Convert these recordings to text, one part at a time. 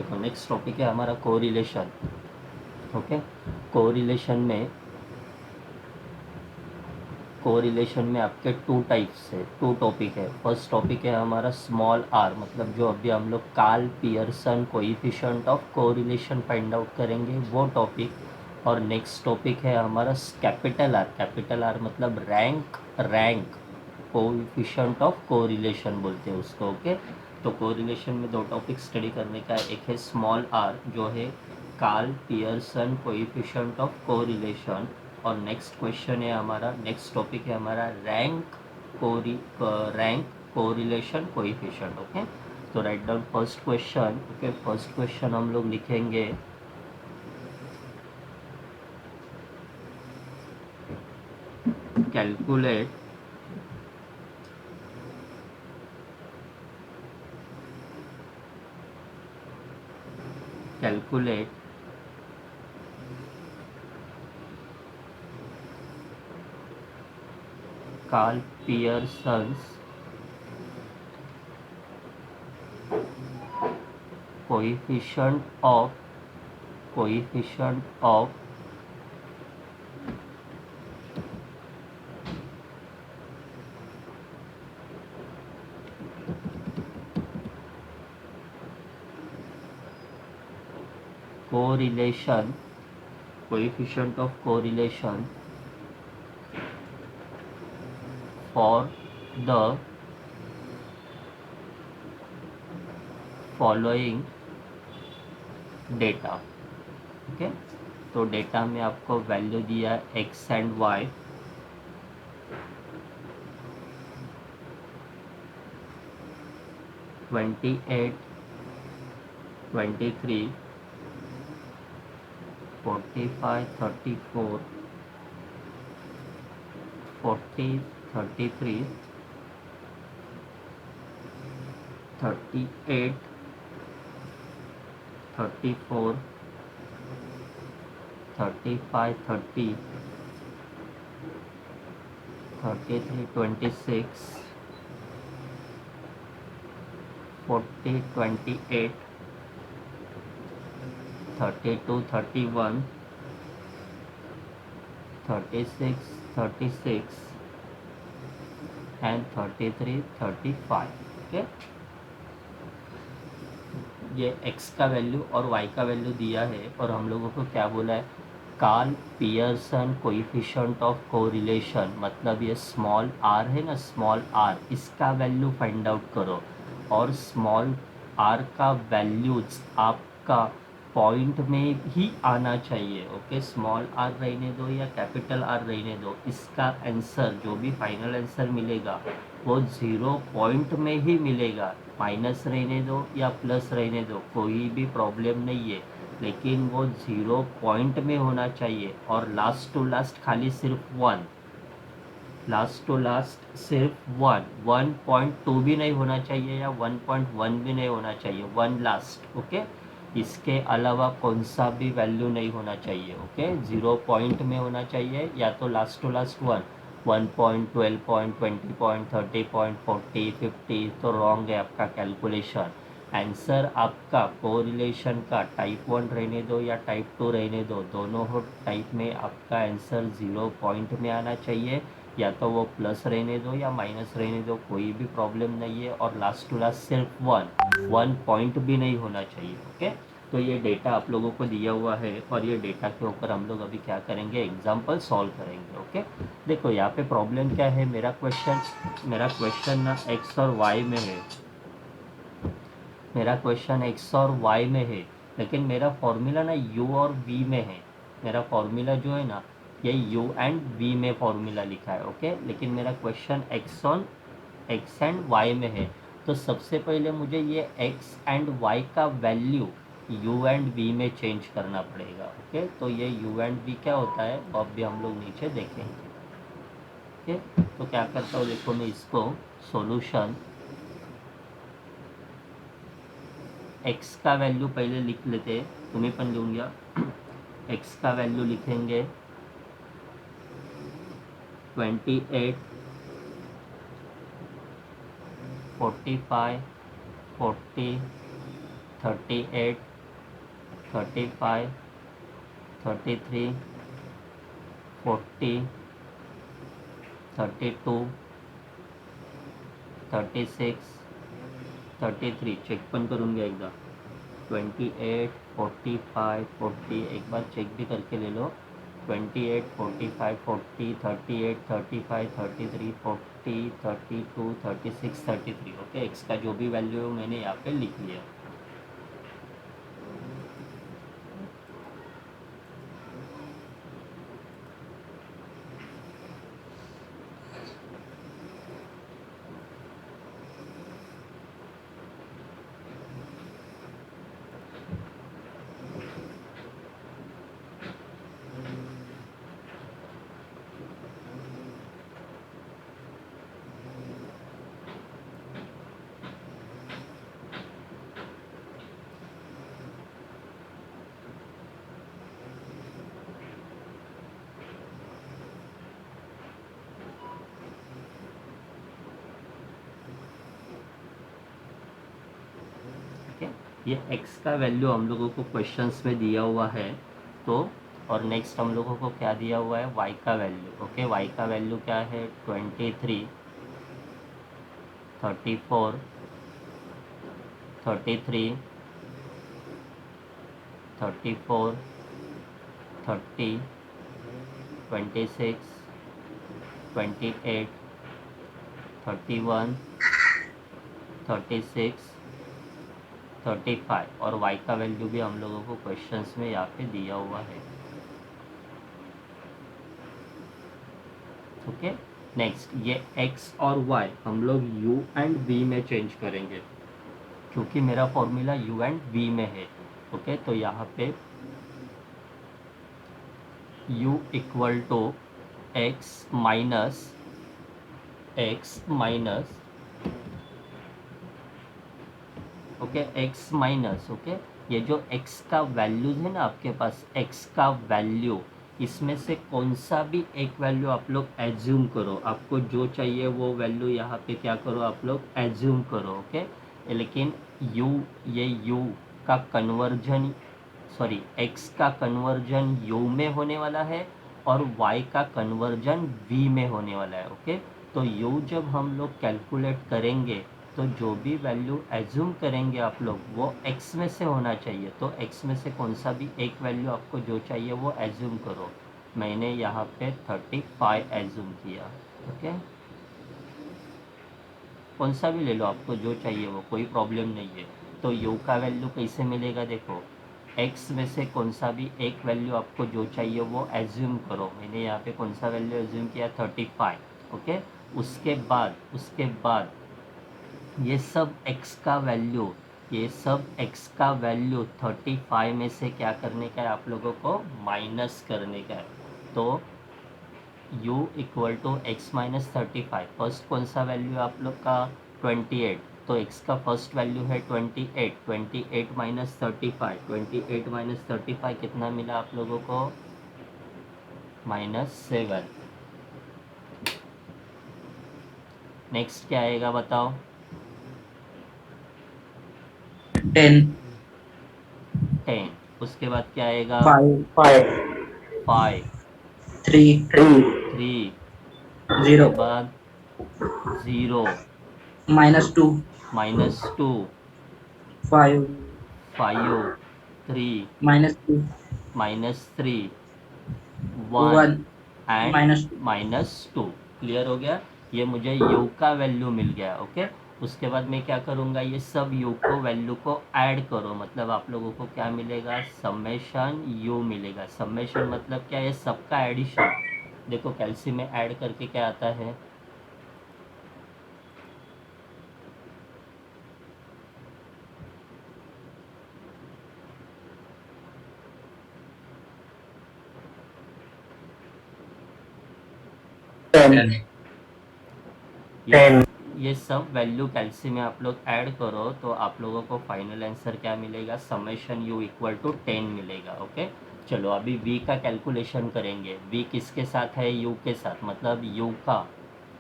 देखो next topic है हमारा कोरिलेशन। ओके, कोरिलेशन में आपके टू टाइप्स है, टू टॉपिक है। फर्स्ट टॉपिक है हमारा स्मॉल आर, मतलब जो अभी हम लोग Karl Pearson coefficient of correlation find out करेंगे वो टॉपिक। और नेक्स्ट टॉपिक है हमारा कैपिटल आर मतलब रैंक कोएफिशिएंट ऑफ कोरिलेशन बोलते हैं उसको। ओके, तो कोरिलेशन में दो टॉपिक स्टडी करने का, एक है स्मॉल आर जो है Karl Pearson coefficient of correlation, और नेक्स्ट क्वेश्चन है हमारा, नेक्स्ट टॉपिक है हमारा रैंक कोरिलेशन कोएफिशिएंट। ओके, तो write down first question. Okay, first question हम लोग लिखेंगे calculate Karl Pearson's coefficient of correlation for the following data. Okay, तो डेटा में आपको वैल्यू दिया x and y, 28, 23, 45, 34, 40, 33, 38, 34, 35, 30, 33, 26, 40, 28, 32, 31, 36, 36 and 33, 35। Okay, ये x का वैल्यू और y का वैल्यू दिया है, और हम लोगों को क्या बोला है, Karl Pearson coefficient of correlation, मतलब ये स्मॉल r है ना, स्मॉल r, इसका वैल्यू फाइंड आउट करो। और स्मॉल r का वैल्यूज आपका पॉइंट में ही आना चाहिए। ओके, स्मॉल r रहने दो या कैपिटल R रहने दो, इसका आंसर जो भी फाइनल आंसर मिलेगा वो 0 पॉइंट में ही मिलेगा। माइनस रहने दो या प्लस रहने दो, कोई भी प्रॉब्लम नहीं है, लेकिन वो 0 पॉइंट में होना चाहिए। और लास्ट टू लास्ट खाली सिर्फ 1, लास्ट टू लास्ट सिर्फ 1.2 भी नहीं होना चाहिए या 1.1 भी नहीं होना चाहिए, 1 लास्ट। ओके, इसके अलावा कौन सा भी वैल्यू नहीं होना चाहिए। ओके, 0 पॉइंट में होना चाहिए, या तो last to last 1.12 point 20 point 30 point 40 50, तो रॉन्ग है आपका कैलकुलेशन। आंसर आपका कोरिलेशन का टाइप 1 रहने दो या टाइप 2 रहने दो, दोनों हो टाइप में आपका आंसर 0 पॉइंट में आना चाहिए, या तो वो प्लस रहने दो या माइनस रहने दो, कोई भी प्रॉब्लम नहीं है। और लास्ट टू लास्ट सिर्फ 1 पॉइंट भी नहीं होना चाहिए। ओके, तो ये डेटा आप लोगों को दिया हुआ है, और ये डेटा के ऊपर हम लोग अभी क्या करेंगे, एग्जाम्पल सॉल्व करेंगे। ओके, देखो यहाँ पे प्रॉब्लम क्या है, मेरा क्वेश्चन ना एक्स और वाई में है, मेरा क्वेश्चन एक्स और वाई में है, लेकिन मेरा फॉर्मूला ना यू और वी में है। मेरा फॉर्मूला जो है ना, ये यू एंड वी में फॉर्मूला लिखा है। ओके, लेकिन मेरा क्वेश्चन एक्स एंड वाई में है, तो सबसे पहले मुझे ये एक्स एंड वाई का वैल्यू यू एंड वी में चेंज करना पड़ेगा। ओके, तो ये यू एंड वी क्या होता है वो अब भी हम लोग नीचे देखेंगे। ओके, तो क्या करता हूँ, देखो मैं इसको सॉल्यूशन, एक्स का वैल्यू पहले लिख लेते, तुम्हें पण लिहून घ्या। एक्स का वैल्यू लिखेंगे 28, 45, 40, 38, 35, 33, 40, 32, 36, 33 चेक पण करून घ्या एकदा. 28, 45, 40 एक बार चेक भी करके ले लो. 28, 45, 40, 38, 35, 33, 40, 32, 36, 33. ओके, एक्स का जो भी वैल्यू मैंने यहाँ पे लिख लिया. ये x का वैल्यू हम लोगों को क्वेश्चंस में दिया हुआ है. तो और नेक्स्ट हम लोगों को क्या दिया हुआ है, y का वैल्यू. ओके, y का वैल्यू क्या है, 23, 34, 33, 34, 30, 26, 28, 31, 36, 35 और y का वैल्यू भी हम लोगों को क्वेश्चंस में यहाँ पे दिया हुआ है. ओके, नेक्स्ट ये x और y हम लोग u एंड v में चेंज करेंगे क्योंकि मेरा फॉर्मूला u एंड v में है. ओके, तो यहाँ पे u equal to x minus okay, x minus. Okay, ये जो x का वैल्यूज है ना आपके पास, x का वैल्यू, इसमें से कौन सा भी एक वैल्यू आप लोग एज्यूम करो. आपको जो चाहिए वो वैल्यू यहाँ पे क्या करो, आप लोग एज्यूम करो. ओके, लेकिन ये u का कन्वर्जन, सॉरी x का कन्वर्जन u में होने वाला है और y का कन्वर्जन v में होने वाला है. ओके, तो u जब हम लोग कैलकुलेट करेंगे तो जो भी वैल्यू एज्यूम करेंगे आप लोग वो x में से होना चाहिए. तो x में से कौन सा भी एक वैल्यू आपको जो चाहिए वो एज्यूम करो. मैंने यहाँ पे 35 एज्यूम किया. ओके, कौन सा भी ले लो, आपको जो चाहिए वो, कोई प्रॉब्लम नहीं है. तो u का वैल्यू कैसे मिलेगा, देखो x में से कौन सा भी एक वैल्यू आपको जो चाहिए वो एज्यूम करो. मैंने यहाँ पे कौन सा वैल्यू एज्यूम किया, 35. ओके, उसके बाद ये सब x का वैल्यू, ये सब x का वैल्यू 35 में से क्या करने का है, आप लोगों को माइनस करने का है. तो u equal to x minus 35. First कौन सा वैल्यू आप लोग का, 28. तो x का फर्स्ट वैल्यू है 28. 28 माइनस 35, 28 माइनस 35 कितना मिला आप लोगों को, -7. नेक्स्ट क्या आएगा बताओ, 10, 10. उसके बाद क्या आएगा, 5, 5, 3, 3. उसके 0, बाद 0, -2, -2, 5, 5, 3, -2, -3, 1 1, एंड -2. -2. क्लियर हो गया, ये मुझे u का वैल्यू मिल गया. ओके, उसके बाद मैं क्या करूँगा, ये सब u को वैल्यू को ऐड करो, मतलब आप लोगों को क्या मिलेगा, समेशन u मिलेगा. समेशन मतलब क्या है, सबका एडिशन. देखो कैल्सी में ऐड करके क्या आता है, ये सब वैल्यू कैल्सी में आप लोग ऐड करो तो आप लोगों को फाइनल आंसर क्या मिलेगा, समेशन u इक्वल टू 10 मिलेगा. ओके, चलो अभी v का कैलकुलेशन करेंगे. v किसके साथ है, u के साथ, मतलब u का,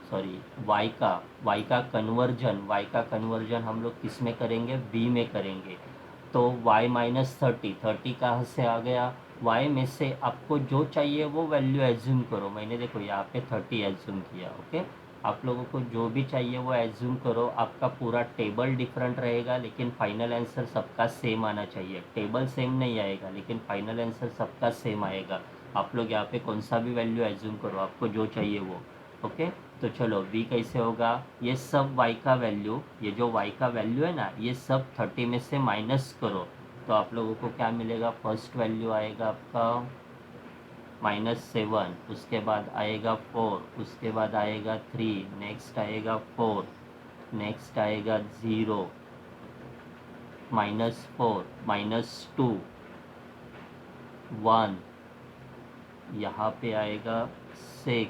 सॉरी y का कन्वर्जन हम लोग किस में करेंगे, v में करेंगे. तो y माइनस 30 कहाँ से आ गया, y में से आपको जो चाहिए वो वैल्यू एज्यूम करो। मैंने देखो यहाँ पे 30 एज्यूम किया। ओके, आप लोगों को जो भी चाहिए वो एज्यूम करो। आपका पूरा टेबल डिफरेंट रहेगा लेकिन फाइनल आंसर सबका सेम आना चाहिए। टेबल सेम नहीं आएगा लेकिन फाइनल आंसर सबका सेम आएगा। आप लोग यहाँ पे कौन सा भी वैल्यू एज्यूम करो, आपको जो चाहिए वो। ओके, तो चलो v कैसे होगा, ये सब y का वैल्यू, ये जो y का वैल्यू है ना, ये सब 30 में से माइनस करो तो आप लोगों को क्या मिलेगा। फर्स्ट वैल्यू आएगा आपका -7, उसके बाद आएगा 4, उसके बाद आएगा 3, नेक्स्ट आएगा 4, नेक्स्ट आएगा 0, -4, -2, 1, यहाँ पे आएगा 6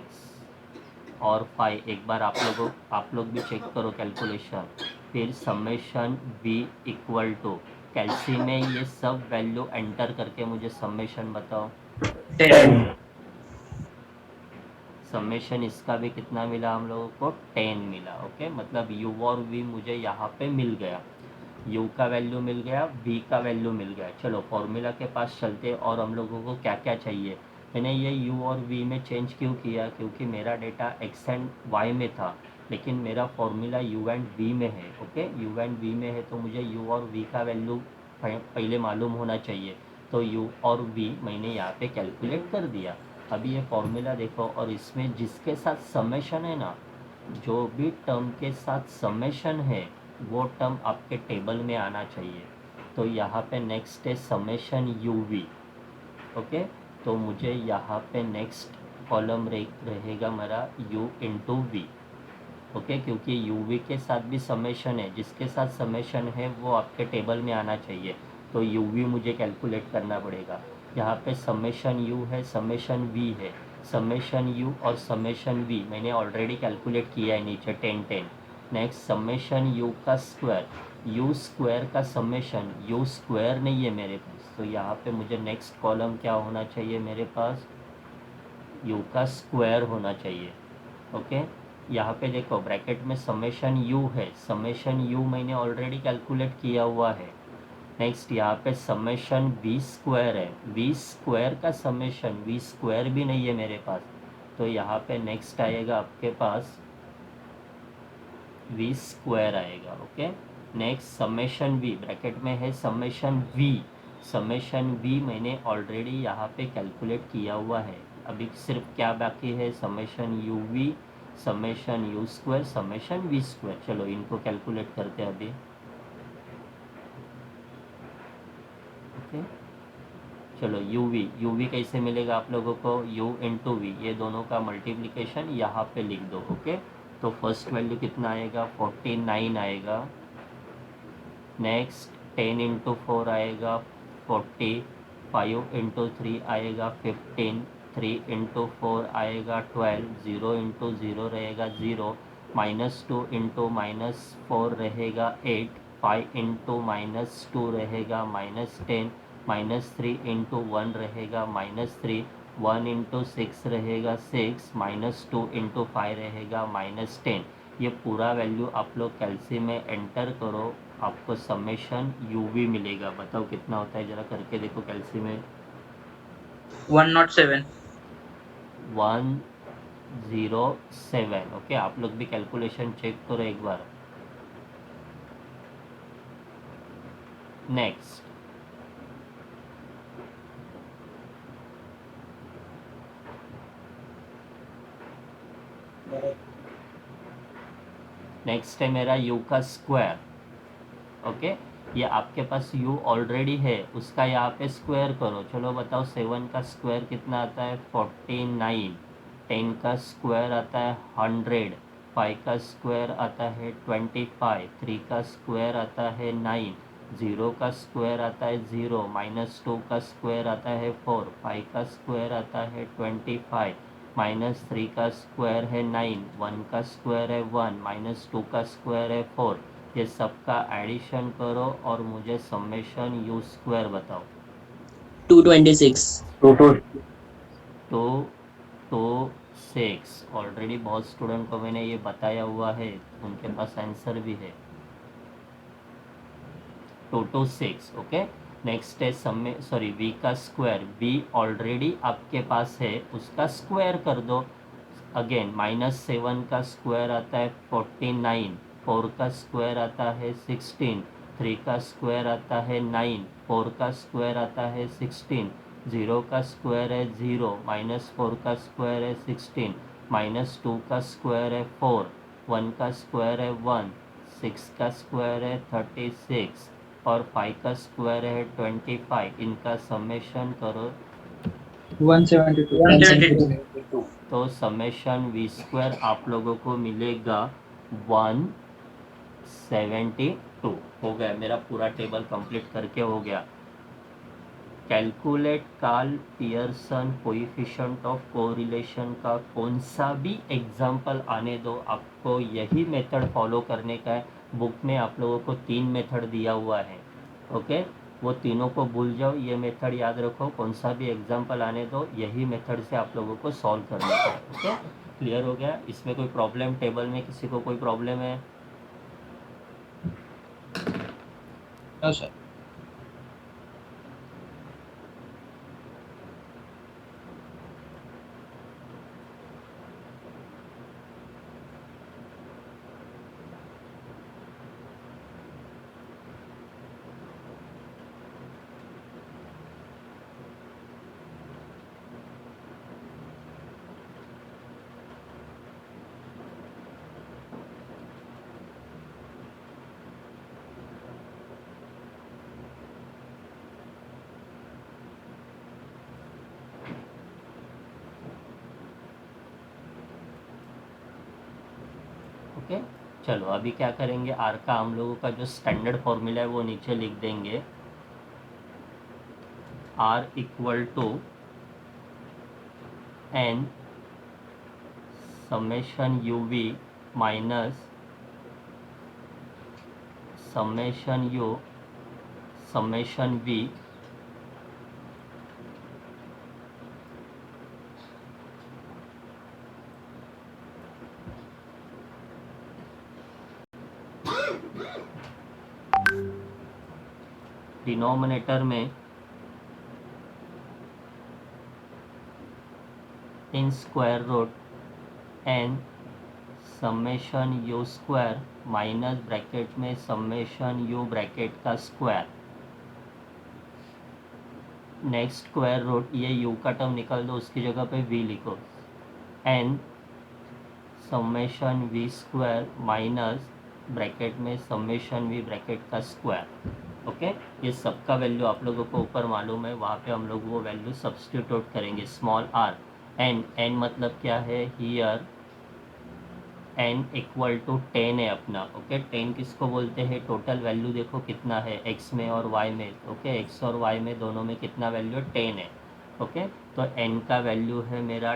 और 5। एक बार आप लोग भी चेक करो कैलकुलेशन। फिर समेशन v इक्वल टू कैल्सी में ये सब वैल्यू एंटर करके मुझे समेशन बताओ। 10. समेशन इसका भी कितना मिला हम लोगों को, 10 मिला। ओके, मतलब u और v मुझे यहाँ पे मिल गया। u का वैल्यू मिल गया, v का वैल्यू मिल गया। चलो फॉर्मूला के पास चलते और हम लोगों को क्या क्या चाहिए। मैंने ये u और v में चेंज क्यों किया, क्योंकि मेरा डेटा x एंड y में था लेकिन मेरा फॉर्मूला u एंड v में है। ओके, u एंड v में है तो मुझे u और v का वैल्यू पहले मालूम होना चाहिए। तो u और v मैंने यहाँ पे कैलकुलेट कर दिया। अभी ये फॉर्मूला देखो और इसमें जिसके साथ समेशन है ना, जो भी टर्म के साथ समेशन है वो टर्म आपके टेबल में आना चाहिए। तो यहाँ पे नेक्स्ट है समेशन यू वी। ओके, तो मुझे यहाँ पे नेक्स्ट कॉलम रहेगा मेरा u इंटू वी। ओके, क्योंकि यू वी के साथ भी समेशन है, जिसके साथ समेशन है वो आपके टेबल में आना चाहिए। तो यू वी मुझे कैलकुलेट करना पड़ेगा। यहाँ पे समेशन यू है, समेशन वी है। समेशन यू और समेशन वी मैंने ऑलरेडी कैलकुलेट किया है नीचे 10 10। नेक्स्ट समेशन यू का स्क्वायर, यू स्क्वायर का समेशन, यू स्क्वायर नहीं है मेरे पास, तो यहाँ पे मुझे नेक्स्ट कॉलम क्या होना चाहिए मेरे पास, यू का स्क्वायर होना चाहिए। ओके, यहाँ पे देखो ब्रैकेट में समेशन यू है, समेशन यू मैंने ऑलरेडी कैलकुलेट किया हुआ है। नेक्स्ट यहाँ पे समेशन वी स्क्वायर है, वी स्क्वायर का समेशन, वी स्क्वायर भी नहीं है मेरे पास, तो यहाँ पे नेक्स्ट आएगा आपके पास वी स्क्वायर आएगा। Okay, next summation v bracket में है, समेशन वी, समेशन वी मैंने ऑलरेडी यहाँ पे कैलकुलेट किया हुआ है। अभी सिर्फ क्या बाकी है, summation u v, summation u square, summation v square. चलो इनको कैलकुलेट करते हैं अभी। ओके, चलो यू वी कैसे मिलेगा आप लोगों को, u इंटू वी, ये दोनों का मल्टीप्लिकेशन यहाँ पे लिख दो। ओके, तो फर्स्ट वैल्यू कितना आएगा, 49 आएगा। नेक्स्ट 10 इंटू 4 आएगा 40, 5 इंटू 3 आएगा 15, 3 इंटू 4 आएगा 12, 0 इंटू 0 रहेगा 0, -2 इंटू -4 रहेगा 8, 5 इंटू -2 रहेगा -10, -3 इंटू 1 रहेगा -3, 1 इंटू 6 रहेगा 6, -2 इंटू 5 रहेगा -10। ये पूरा वैल्यू आप लोग कैल्सी में एंटर करो, आपको समेशन यू वी मिलेगा। बताओ कितना होता है, जरा करके देखो कैल्सी में। 107. 107। ओके, आप लोग भी कैलकुलेशन चेक करो एक बार। नेक्स्ट नेक्स्ट है मेरा u का स्क्वायर। ओके, ये आपके पास u ऑलरेडी है, उसका यहाँ पे स्क्वायर करो। चलो बताओ 7 का स्क्वायर कितना आता है, 49, 10 का स्क्वायर आता है 100, 5 का स्क्वायर आता है 25, 3 का स्क्वायर आता है 9, 0 का स्क्वायर आता है 0, -2 का स्क्वायर आता है 4, 5 का स्क्वायर आता है 25, -3 का स्क्वायर है 9, 1 का स्क्वायर है 1, -2 का स्क्वायर है 4। ये सबका एडिशन करो और मुझे समेशन यू स्क्वायर बताओ। 226. 2 2 6 ऑलरेडी बहुत स्टूडेंट को मैंने ये बताया हुआ है, उनके पास आंसर भी है। 2 to 6. ओके, नेक्स्ट है v का स्क्वायर, v ऑलरेडी आपके पास है, उसका स्क्वायर कर दो। अगेन -7 का स्क्वायर आता है 49, 4 का स्क्वायर आता है 16, 3 का स्क्वायर आता है 9, 4 का स्क्वायर आता है 16, 0 का स्क्वायर है 0, -4 का स्क्वायर है 16, -2 का स्क्वायर है 4, 1 का स्क्वायर है 1, 6 का स्क्वायर है 36 और 5 का स्क्वायर है 25। इनका समेशन करो 172. 172. तो समेशन वी स्क्वायर आप लोगों को मिलेगा 172। हो गया, मेरा पूरा टेबल कंप्लीट करके हो गया। Calculate Karl Pearson coefficient of correlation का कौन सा भी एग्जाम्पल आने दो, आपको यही मेथड फॉलो करने का है। बुक में आप लोगों को 3 मेथड दिया हुआ है। ओके, वो तीनों को भूल जाओ, ये मेथड याद रखो। कौन सा भी एग्जाम्पल आने दो, यही मेथड से आप लोगों को सॉल्व करने का है। ओके, क्लियर हो गया? इसमें कोई प्रॉब्लम, टेबल में किसी को कोई प्रॉब्लम है? No, sir. ओके, चलो अभी क्या करेंगे, आर का हम लोगों का जो स्टैंडर्ड फॉर्मूला है वो नीचे लिख देंगे। R equal to n summation u v minus summation u summation v denominator में in square root n summation u square minus bracket में समेशन यू ब्रैकेट का स्क्वायर। नेक्स्ट स्क्वायर रूट, ये u का टर्म निकाल दो, उसकी जगह पे वी लिखो। N summation v square minus bracket में समेशन वी ब्रैकेट का स्क्वायर। ओके, ये सबका वैल्यू आप लोगों को ऊपर मालूम है, वहाँ पे हम लोग वो वैल्यू सब्स्टिट्यूट करेंगे। स्मॉल आर एन, एन मतलब क्या है हियर, एन इक्वल टू 10 है अपना। ओके, 10 किसको बोलते हैं? टोटल वैल्यू देखो कितना है एक्स में और वाई में। ओके, एक्स और वाई में दोनों में कितना वैल्यू है? 10 है। ओके, तो एन का वैल्यू है मेरा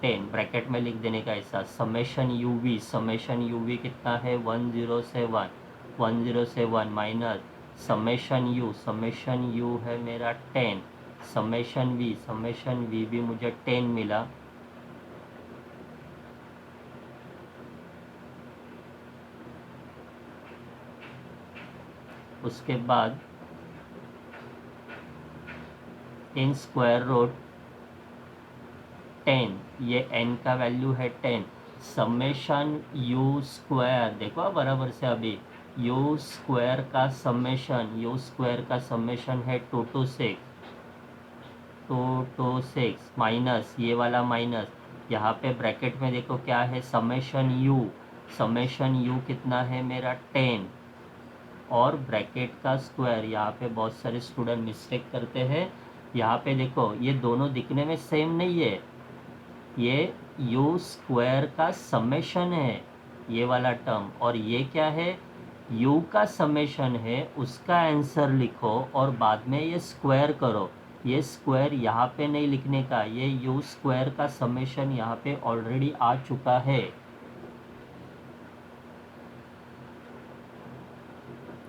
10, ब्रैकेट में लिख देने का ऐसा। समेशन यू वी कितना है? 107 माइनस समेशन यू है मेरा 10, समेशन वी भी मुझे 10 मिला। उसके बाद इन स्क्वायर रूट 10, ये n का वैल्यू है 10, समेशन यू स्क्वायर देखो बराबर से, अभी यू स्क्वायर का समेशन है 2 to 6 माइनस ये वाला माइनस, यहाँ पे ब्रैकेट में देखो क्या है, समेशन यू कितना है मेरा 10 और ब्रैकेट का स्क्वायर। यहाँ पे बहुत सारे स्टूडेंट मिस्टेक करते हैं, यहाँ पे देखो ये दोनों दिखने में सेम नहीं है, ये यू स्क्वायर का समेशन है ये वाला टर्म, और ये क्या है, यू का समेशन है, उसका आंसर लिखो और बाद में ये स्क्वायर करो। ये स्क्वायर यहाँ पे नहीं लिखने का, ये यू स्क्वायर का समेशन यहाँ पे ऑलरेडी आ चुका है।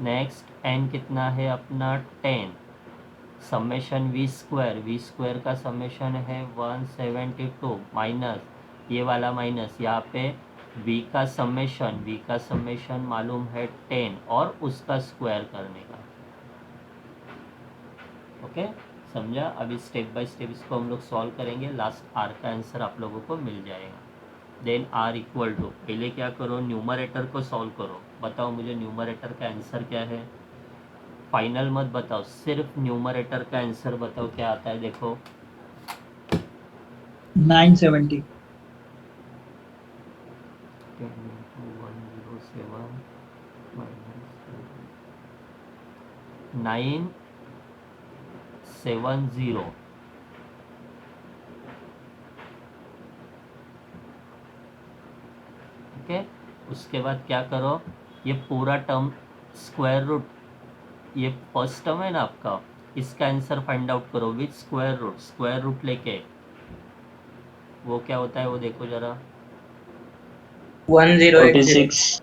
नेक्स्ट एन कितना है अपना 10, समेशन वी स्क्वायर का समेशन है 172 माइनस ये वाला माइनस, यहाँ पे वी का समेशन मालूम है 10 और उसका स्क्वायर करने का। ओके, समझा? अभी स्टेप बाय स्टेप इसको हम लोग सॉल्व करेंगे, लास्ट आर का आंसर आप लोगों को मिल जाएगा। देन आर इक्वल टू, पहले क्या करो, न्यूमरेटर को सॉल्व करो। बताओ मुझे न्यूमरेटर का आंसर क्या है, फाइनल मत बताओ, सिर्फ न्यूमरेटर का आंसर बताओ क्या आता है। देखो 970. 970, ओके। उसके बाद क्या करो, ये पूरा टर्म स्क्वायर रूट, ये फर्स्ट टर्म है ना आपका, इसका आंसर फाइंड आउट करो with square root. Square root लेके वो क्या होता है वो देखो जरा, 1080. 46.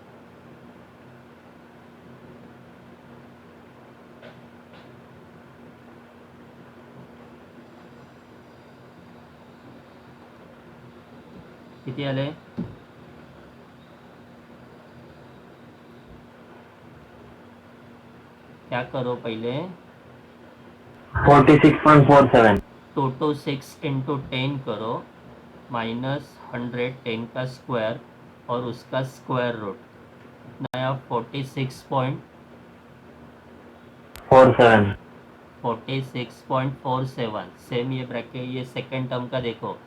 किती आले, क्या करो पहले, 46.47. 2 to 6 इंटू 10 करो, -100, 10 का स्क्वायर और उसका स्क्वायर रूट, नया 47. 46.47। सेम ये ब्रैकेट, ये सेकेंड टर्म का देखो,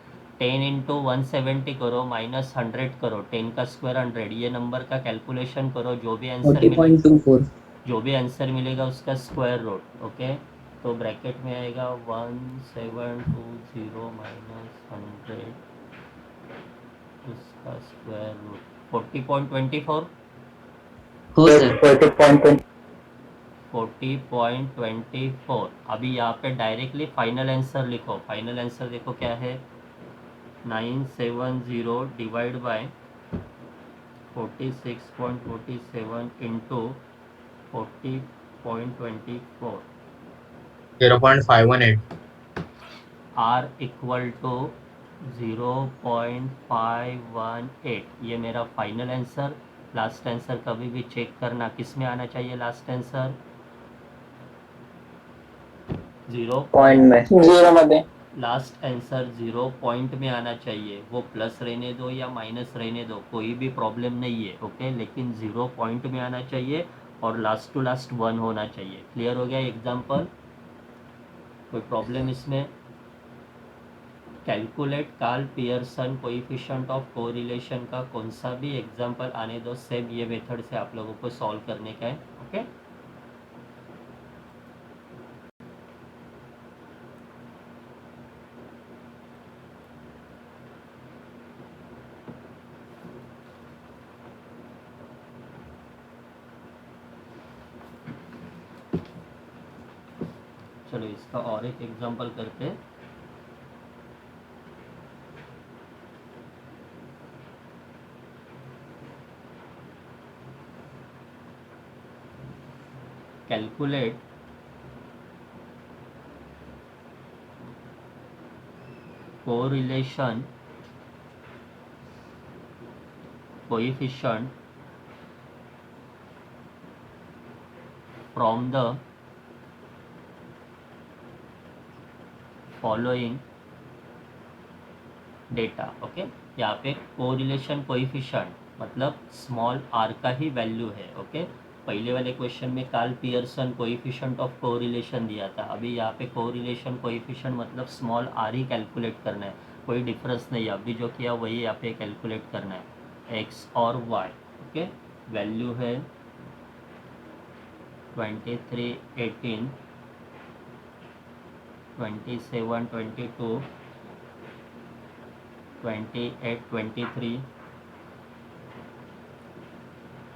10 इंटू 170 करो, -100 करो, 10 का स्क्वायर 100, ये नंबर का कैलकुलेशन करो, जो भी आंसर मिलेगा, 40.24. जो भी आंसर मिलेगा उसका स्क्वायर रूट, ओके। तो ब्रैकेट में आएगा 1720 -100, उसका स्क्वायर रूट 40.24, हो सर. 40.20. 40.24। अभी यहाँ पे डायरेक्टली फाइनल आंसर लिखो, फाइनल आंसर देखो क्या है, 970 divide by 46.47 into 40.24, 0.518. R equal to 0.518। ये मेरा फाइनल आंसर। लास्ट आंसर कभी भी चेक करना किस में आना चाहिए, लास्ट आंसर 0 पॉइंट में. 0 मध्ये. लास्ट आंसर 0 पॉइंट में आना चाहिए, वो प्लस रहने दो या माइनस रहने दो, कोई भी प्रॉब्लम नहीं है, ओके, लेकिन 0 पॉइंट में आना चाहिए और लास्ट टू लास्ट 1 होना चाहिए। क्लियर हो गया एग्जाम्पल, कोई प्रॉब्लम इसमें? Calculate Karl Pearson coefficient of correlation का कौन सा भी एग्जाम्पल आने दो, सेम ये मेथड से आप लोगों को सॉल्व करने का है, ओके। चलो इसका और एक एग्जाम्पल करते हैं। Calculate correlation coefficient from the following data, okay. यहाँ पे कोरिलेशन कोएफिशिएंट मतलब स्मॉल आर का ही वैल्यू है, ओके। पहले वाले क्वेश्चन में Karl Pearson coefficient of correlation दिया था, अभी यहाँ पे कोरिलेशन कोएफिशिएंट मतलब स्मॉल आर ही कैलकुलेट करना है, कोई डिफरेंस नहीं है, अभी जो किया वही यहाँ पे कैलकुलेट करना है, एक्स और वाई, ओके। वैल्यू है 2318, 2722, 2823,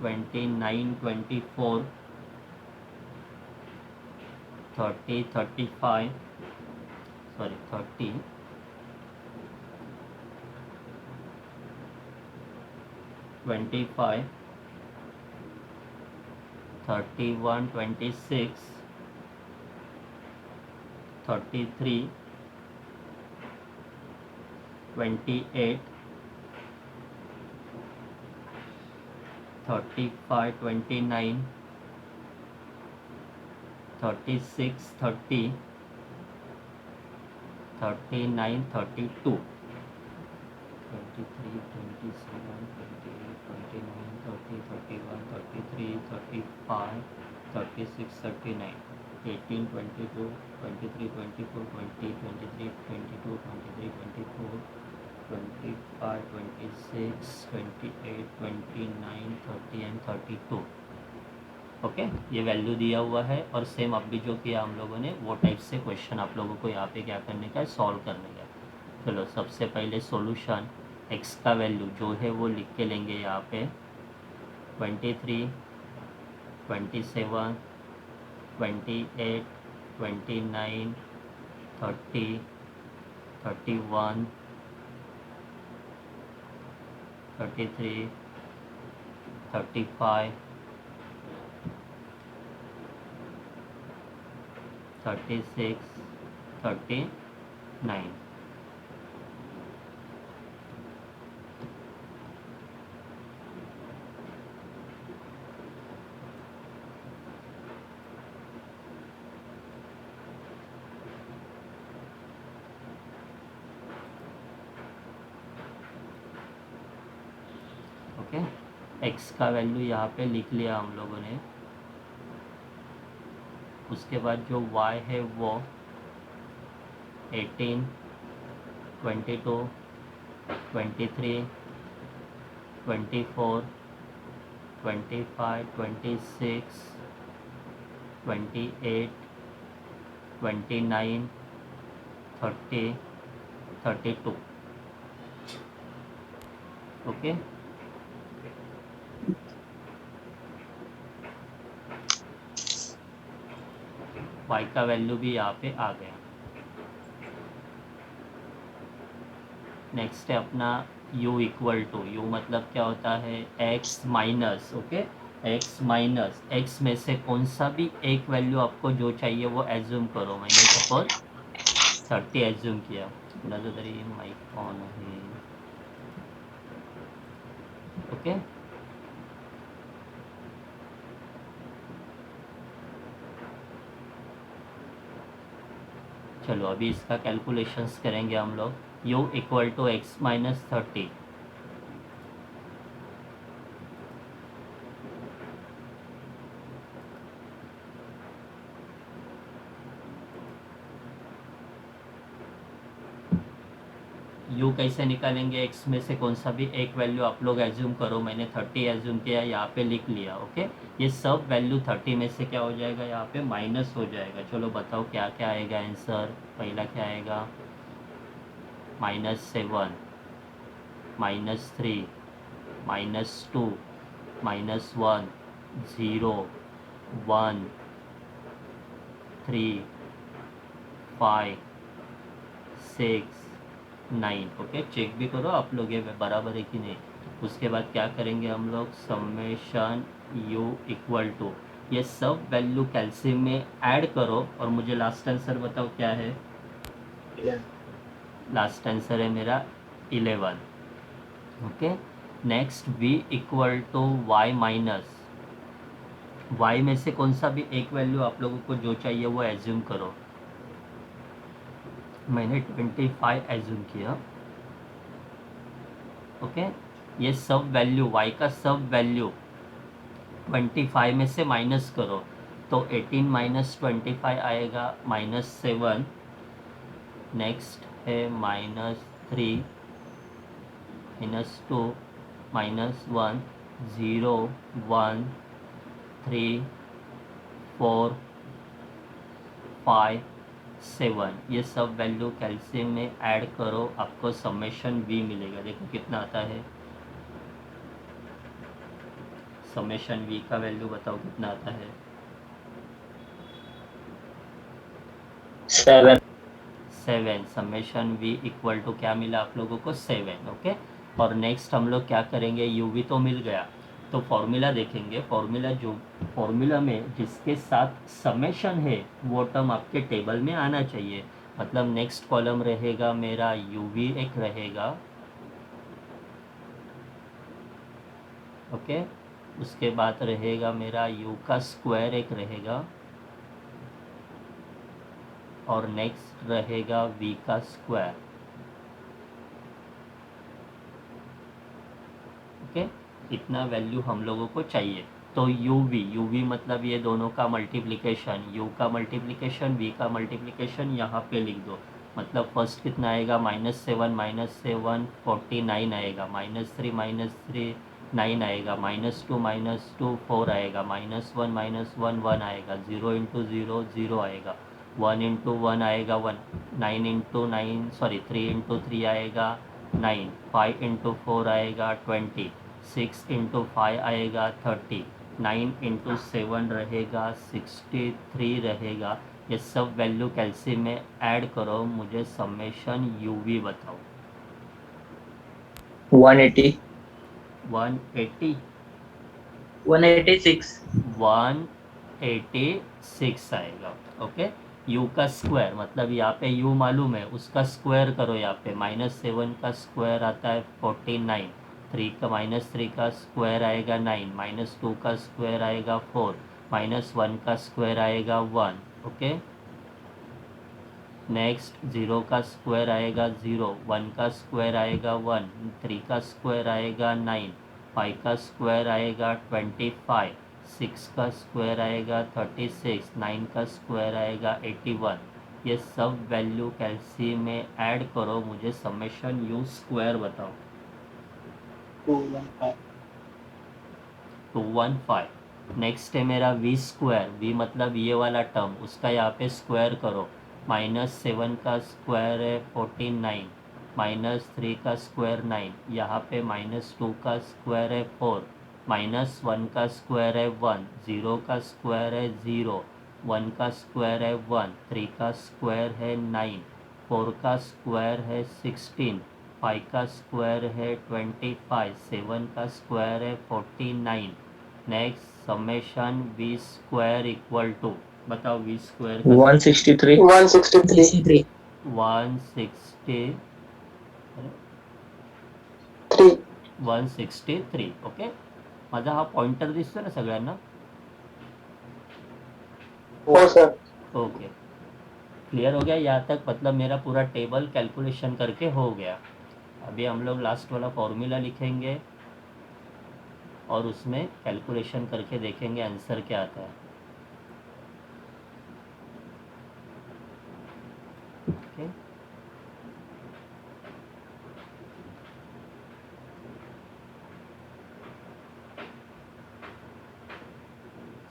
2924, 3035, सॉरी 30, 25, 31, 26, 33, 28, 35, 29, 36, 30, 39, 32, 23, 27, 28, 29, 30, 31, 33, 35, 36, 39, 18, 22, 23, 24, 20, 23, 22, 23, 24, 25, 26, 28, 29, 30 एंड 32। ओके, ये वैल्यू दिया हुआ है और सेम अभी जो किया हम लोगों ने वो टाइप से क्वेश्चन आप लोगों को यहाँ पे क्या करने का है, सॉल्व करने का है। चलो सबसे पहले सॉल्यूशन x का वैल्यू जो है वो लिख के लेंगे यहाँ पे 23, 27, 28, 29, 30, 31, 33, 35, 36, 39। ओके, x का वैल्यू यहाँ पे लिख लिया हम लोगों ने। उसके बाद जो y है वो 18, 22, 23, 24, 25, 26, 28, 29, 30, 32। ओके, y का वैल्यू भी यहाँ पे आ गया। नेक्स्ट है अपना u इक्वल टू, u मतलब क्या होता है, x minus, okay, x minus x में से कौन सा भी एक वैल्यू आपको जो चाहिए वो एज्यूम करो। मैंने सपोज 30 एज्यूम किया, तो तरी माइक ऑन है। ओके, चलो अभी इसका कैलकुलेशंस करेंगे हम लोग। u equal to x minus 30, u कैसे निकालेंगे, x में से कौन सा भी एक वैल्यू आप लोग एज्यूम करो। मैंने 30 एज्यूम किया, यहाँ पे लिख लिया। ओके, ये सब वैल्यू 30 में से क्या हो जाएगा, यहाँ पे माइनस हो जाएगा। चलो बताओ क्या क्या आएगा आंसर। पहला क्या आएगा, -7, -3, -2, -1, 0, 1, 3, 5, 6, 9। ओके, चेक भी करो आप लोग ये बराबर है कि नहीं। उसके बाद क्या करेंगे हम लोग, समेशन u इक्वल टू, ये सब वैल्यू कैल्शियम में ऐड करो और मुझे लास्ट आंसर बताओ क्या है। लास्ट आंसर है मेरा 11। Okay, next v equal to y minus, y में से कौन सा भी एक वैल्यू आप लोगों को जो चाहिए वो एज्यूम करो। मैंने 25 एज्यूम किया। ओके, ये सब वैल्यू y का सब वैल्यू 25 में से माइनस करो तो 18 माइनस 25 आएगा -7। नेक्स्ट है -3, -2, -1, 0, 1, 3, 4, 5, 7। ये सब वैल्यू कैल्शियम में ऐड करो, आपको समेशन v मिलेगा। देखो कितना आता है, समेशन v का वैल्यू बताओ कितना आता है। 7। समेशन v इक्वल टू क्या मिला आप लोगों को, 7। ओके, और नेक्स्ट हम लोग क्या करेंगे, u v तो मिल गया, तो फॉर्मूला देखेंगे। फॉर्मूला जो फॉर्मूला में जिसके साथ समेशन है वो टर्म आपके टेबल में आना चाहिए। मतलब नेक्स्ट कॉलम रहेगा मेरा u v एक रहेगा। ओके, उसके बाद रहेगा मेरा u का स्क्वायर एक रहेगा, और नेक्स्ट रहेगा v का स्क्वायर। ओके, इतना वैल्यू हम लोगों को चाहिए। तो uv मतलब ये दोनों का मल्टीप्लिकेशन, u का मल्टीप्लिकेशन, v का मल्टीप्लिकेशन यहाँ पे लिख दो। मतलब फर्स्ट कितना आएगा, -7 49 आएगा, -3 9 आएगा, -2 4 आएगा, -1 1 आएगा, 0 इंटू 0 0 आएगा, 1 इंटू 1 आएगा 1, 9 इंटू 9 सॉरी 3 इंटू 3 आएगा 9, 5 इंटू 4 आएगा 20, 6 इंटू 5 आएगा 30, 9 इंटू 7 रहेगा 63 रहेगा। ये सब वैल्यू कैल्शियम में ऐड करो, मुझे समेशन यूवी बताओ। 180 180 186 186 आएगा। ओके, u का स्क्वायर मतलब यहाँ पे u मालूम है, उसका स्क्वायर करो। यहाँ पे -7 का स्क्वायर आता है 49, 3 का स्क्वायर आएगा 9, -2 का स्क्वायर आएगा 4, -1 का स्क्वायर आएगा 1। ओके, नेक्स्ट 0 का स्क्वायर आएगा 0, 1 का स्क्वायर आएगा 1, 3 का स्क्वायर आएगा 9, 5 का स्क्वायर आएगा 25, 6 का स्क्वायर आएगा 36, 9 का स्क्वायर आएगा 81। ये सब वैल्यू कैल्शियम में ऐड करो, मुझे समेशन यू स्क्वायर बताओ। 215। नेक्स्ट है मेरा वी स्क्वायर, वी मतलब ये वाला टर्म, उसका यहाँ पे स्क्वायर करो। -7 का स्क्वायर है 49, -3 का स्क्वायर 9, यहाँ पे -2 का स्क्वायर है 4, -1 का स्क्वायर है 1, 0 का स्क्वायर है 0, 1 का स्क्वायर है 1, 3 का स्क्वायर है 9, 4 का स्क्वायर है 16, 5 का स्क्वायर है 25, 7 का स्क्वायर है 49। Next summation v square equal to, बताओ वी स्क्वायर 163 163 163। ओके, माझा हा पॉइंटर दिसतो ना सगळ्यांना? हो सर। ओके, क्लियर हो गया यहाँ तक? मतलब मेरा पूरा टेबल कैलकुलेशन करके हो गया। अभी हम लोग लास्ट वाला फॉर्मूला लिखेंगे और उसमें कैलकुलेशन करके देखेंगे आंसर क्या आता है। ओके,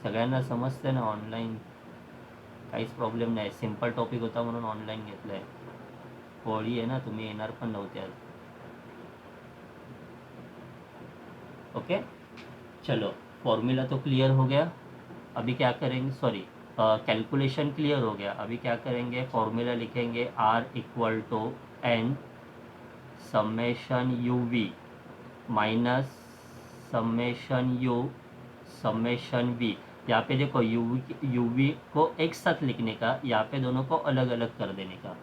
सगळ्यांना समजते ना? ऑनलाईन काहीच प्रॉब्लेम नाही, सिम्पल टॉपिक होता म्हणून ऑनलाईन घेतलं आहे। होळी आहे ना, तुम्ही येणार पण नव्हते आज। ओके, चलो फॉर्मूला तो क्लियर हो गया। अभी क्या करेंगे, सॉरी कैलकुलेशन क्लियर हो गया। अभी क्या करेंगे, फॉर्मूला लिखेंगे R equal to N summation u v minus summation u summation v. यहाँ पे देखो यू वी को एक साथ लिखने का, यहाँ पे दोनों को अलग अलग कर देने का।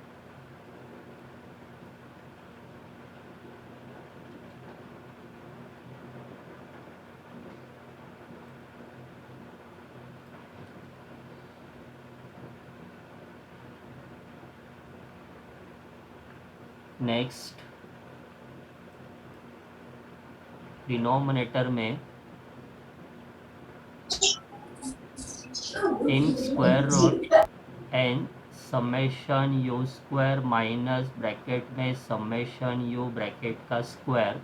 नेक्स्ट डिनोमिनेटर में in square root n summation u square minus bracket में समेशन यू ब्रैकेट का square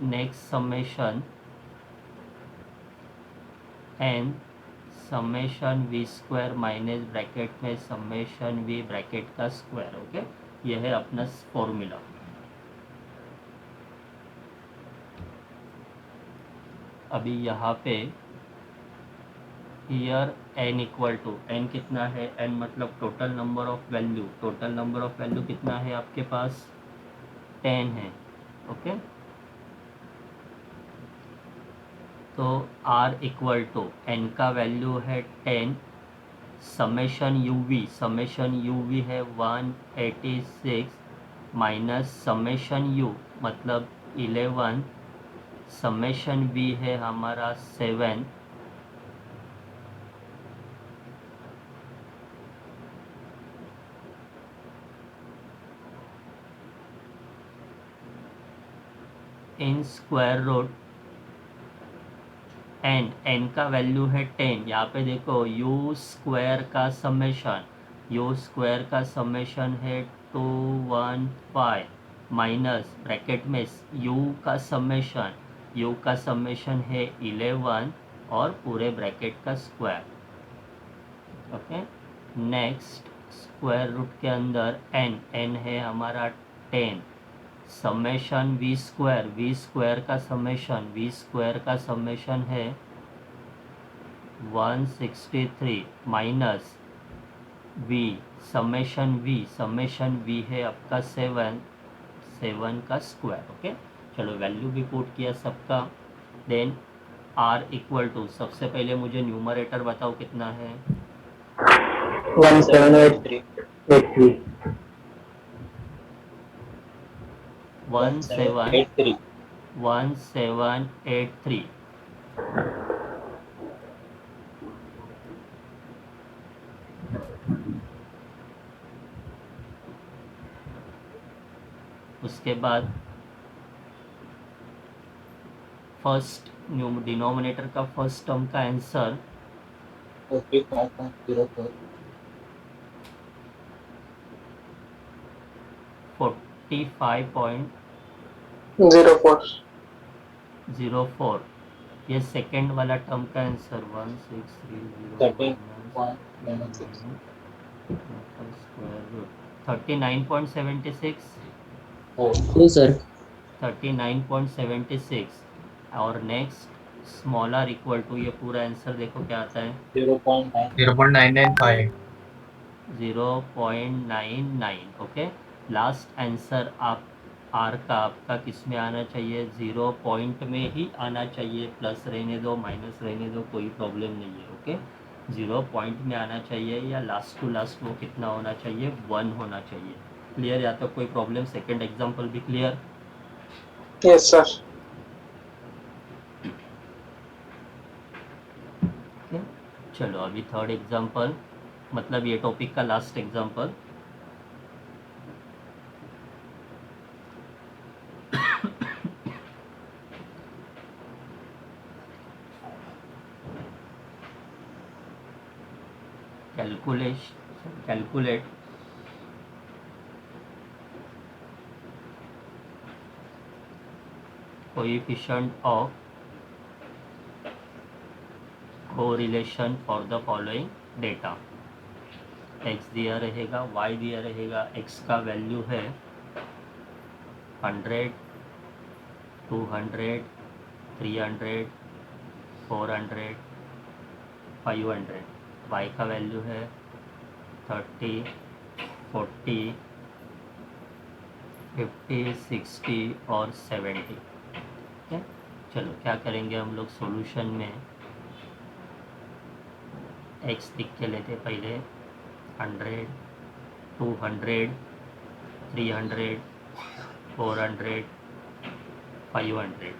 next summation n summation v square minus bracket में समेशन वी ब्रैकेट का स्क्वायर। ओके, यह है अपना फॉर्मूला। अभी यहाँ पे here n equal to, n कितना है, n मतलब total number of value. Total number of value कितना है आपके पास, 10 है। ओके, तो r इक्वल टू n का वैल्यू है 10, समेशन यू वी है 186 माइनस समेशन यू मतलब 11, समेशन v है हमारा 7, इन स्क्वायर रूट n का वैल्यू है 10। यहाँ पे देखो u स्क्वायर का समेशन है 215 माइनस ब्रैकेट में u का समेशन है 11 और पूरे ब्रैकेट का square. Okay, next square root के अंदर n है हमारा 10, समेशन वी स्क्वायर का समेशन है 163 माइनस v समेशन v है आपका 7 का स्क्वायर। ओके, चलो वैल्यू भी पुट किया सबका। देन r इक्वल टू, सबसे पहले मुझे न्यूमरेटर बताओ कितना है। 1783 1783। उसके बाद फर्स्ट डिनोमिनेटर का फर्स्ट टर्म का आंसर 45.04। ये सेकेंड वाला टर्म का आंसर 39.76। हो सर। 39.76 और next small r equal to, ये पूरा आंसर देखो क्या आता है 0.995। 0.99। ओके, लास्ट आंसर आप आर का आपका किस में आना चाहिए, 0 पॉइंट में ही आना चाहिए, प्लस रहने दो माइनस रहने दो कोई प्रॉब्लम नहीं है। ओके, 0 पॉइंट में आना चाहिए या लास्ट टू लास्ट वो कितना होना चाहिए, 1 होना चाहिए। क्लियर? या तो कोई प्रॉब्लम? सेकेंड एग्जाम्पल भी क्लियर? Yes, sir. ओके, चलो अभी थर्ड एग्जाम्पल, मतलब ये टॉपिक का last example. Calculate coefficient of correlation for the following data. x दिया रहेगा, y दिया रहेगा। x का वैल्यू है 100, 200, 300, 400, 500। y का वैल्यू है 30, 40, 50, 60 और 70। ठीक है, चलो क्या करेंगे हम लोग सॉल्यूशन में, x लिख के लेते पहले 100, 200, 300, 400, 500।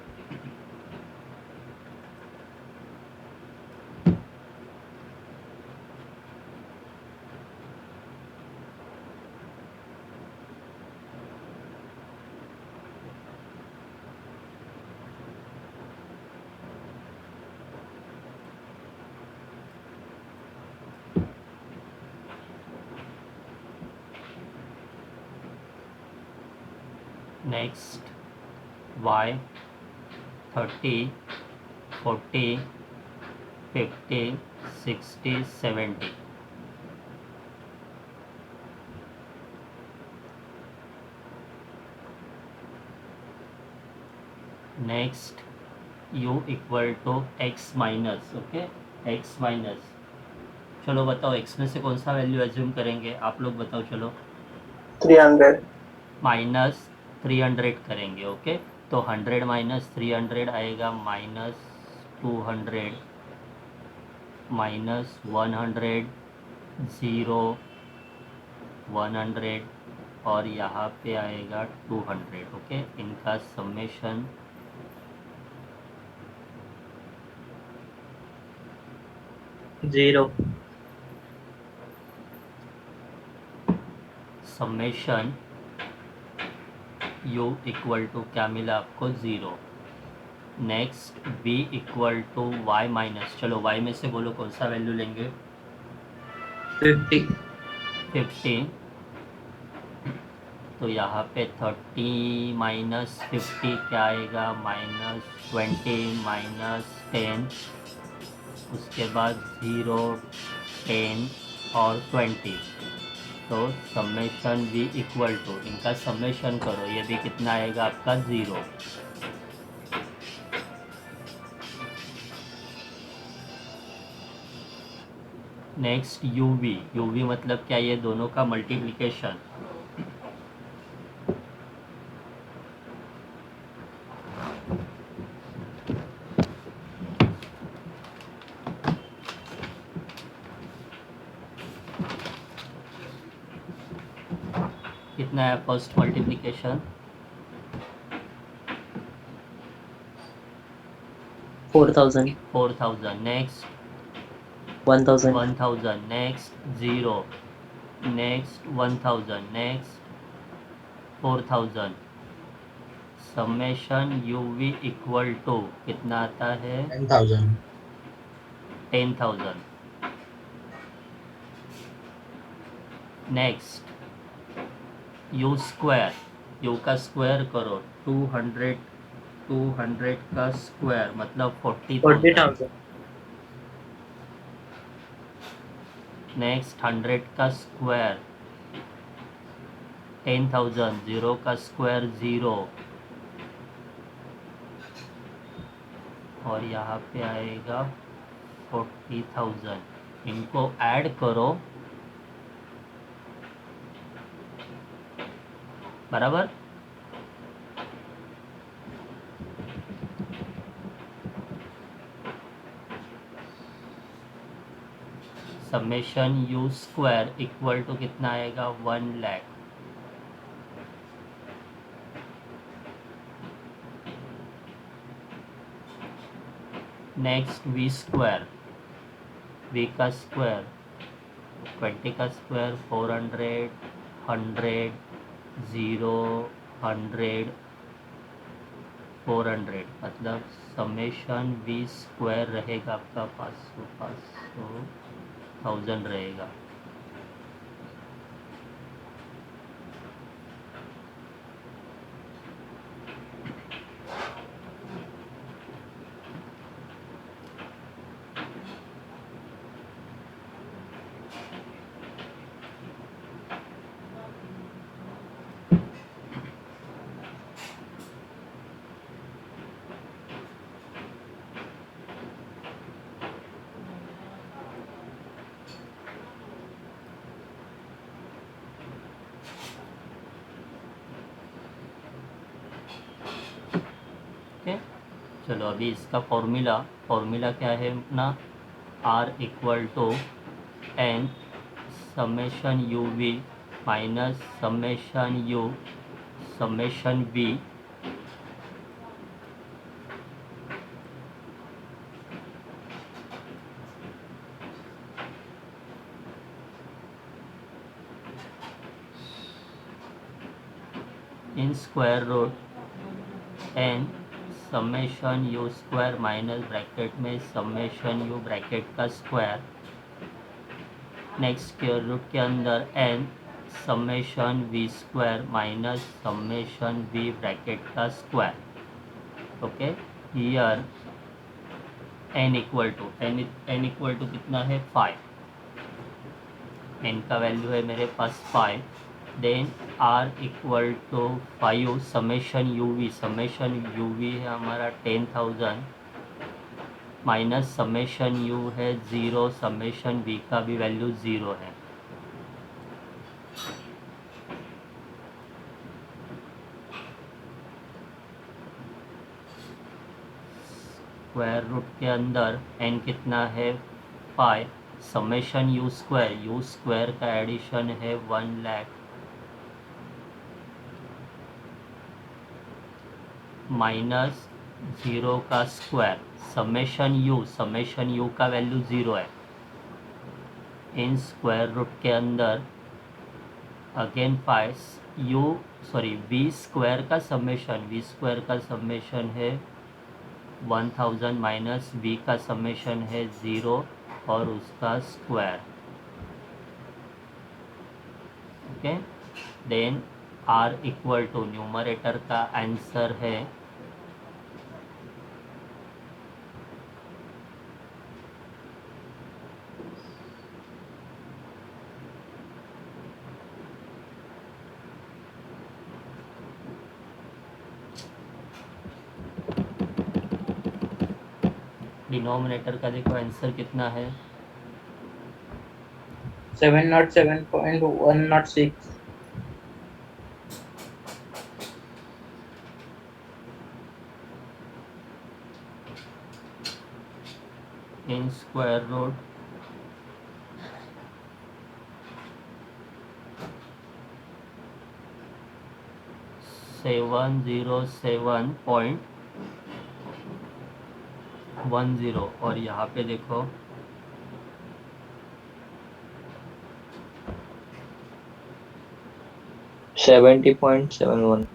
Next y 30, 40, 50, 60, 70। Next u equal to x minus. Okay, x minus, चलो बताओ x में से कौन सा वैल्यू एज्यूम करेंगे, आप लोग बताओ। चलो 300. -300 करेंगे। ओके, तो 100 माइनस 300 आएगा -200। 200 माइनस 100 ज़ीरो 100 और यहाँ पे आएगा 200। ओके, इनका summation zero summation u equal to क्या मिला आपको 0। Next b equal to y minus, चलो y में से बोलो कौन सा वैल्यू लेंगे। 50 15, तो यहाँ पे 30 माइनस 50 क्या आएगा, -20 -10, उसके बाद 0 10 और 20। तो समेशन v इक्वल टू, इनका समेशन करो, ये भी कितना आएगा आपका 0। नेक्स्ट u v मतलब क्या, ये दोनों का मल्टीप्लिकेशन। कितना है first multiplication, 4000 4000। Next 1000 1000, next 0, next 1000, next 4000। Summation u v equal to कितना आता है 10,000 10,000। नेक्स्ट यू स्क्वायर, यू का स्क्वायर करो, 200 का स्क्वायर मतलब 40,000। 40,000 नेक्स्ट 100 का स्क्वायर 10,000, 0 का स्क्वायर 0, और यहाँ पे आएगा 40,000। इनको ऐड करो, बराबर। Summation u square equal to कितना आएगा 1 lakh. Next v square, v का स्क्वायर 20 का स्क्वायर 400 100 0 100 400, मतलब समेशन वी स्क्वायर रहेगा आपका 500 500 1000 रहेगा। ओके, चलो अभी इसका फॉर्मूला क्या है अपना, R equal to n summation u v minus summation u summation v in square root n summation u square minus bracket में समेशन यू ब्रैकेट का स्क्वायर, नेक्स्ट स्क्वायर रूट के अंदर n summation v square minus summation v bracket का square. Okay, here n equal to कितना है 5, n का value है मेरे पास 5। Then are equal to 5 summation u v है हमारा 10,000 माइनस समेशन यू है 0, समेशन वी का भी वैल्यू 0 है। स्क्वायर रूट के अंदर n कितना है 5, समेशन यू स्क्वायर का एडिशन है 1 लाख माइनस 0 का स्क्वायर, समेशन यू का वैल्यू 0 है, इन स्क्वायर रूट के अंदर अगेन 5 वी स्क्वायर का समेशन है 1000 माइनस वी का समेशन है 0 और उसका square. Okay, then are equal to numerator का आंसर है 'डिनोमिनेटर का देखो आंसर कितना है 707.106 इन स्क्वायर रूट सेवन 707.10 और यहाँ पे देखो 70.71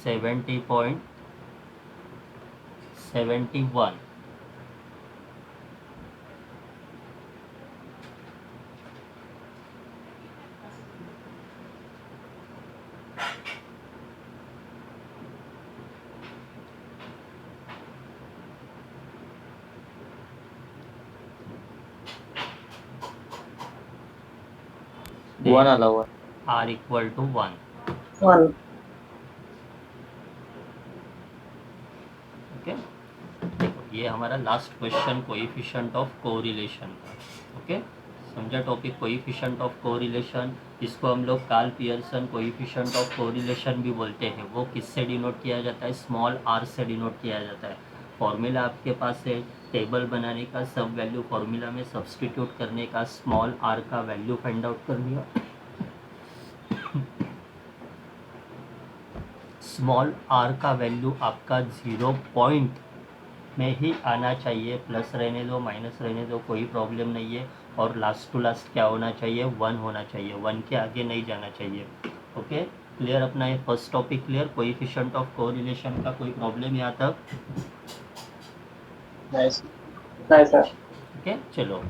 70.71। one allowed. R equal to 1। 1. Okay, देखो ये हमारा last question coefficient of correlation का। ओके, समझा टॉपिक कोएफिशिएंट ऑफ कोरिलेशन, इसको हम लोग Karl Pearson coefficient of correlation भी बोलते हैं। वो किससे डिनोट किया जाता है, स्मॉल आर से डिनोट किया जाता है। फॉर्मूला आपके पास है, टेबल बनाने का, सब वैल्यू फॉर्मूला में सब्सटीट्यूट करने का, स्मॉल आर का वैल्यू फाइंड आउट कर लिया। स्मॉल आर का वैल्यू आपका 0 पॉइंट में ही आना चाहिए, प्लस रहने दो माइनस रहने दो कोई प्रॉब्लम नहीं है। और लास्ट टू लास्ट क्या होना चाहिए, 1 होना चाहिए, 1 के आगे नहीं जाना चाहिए। ओके, क्लियर अपना ये first topic clear, coefficient of correlation का कोई प्रॉब्लम यहाँ तक? Nice. Nice, sir. ओके, चलो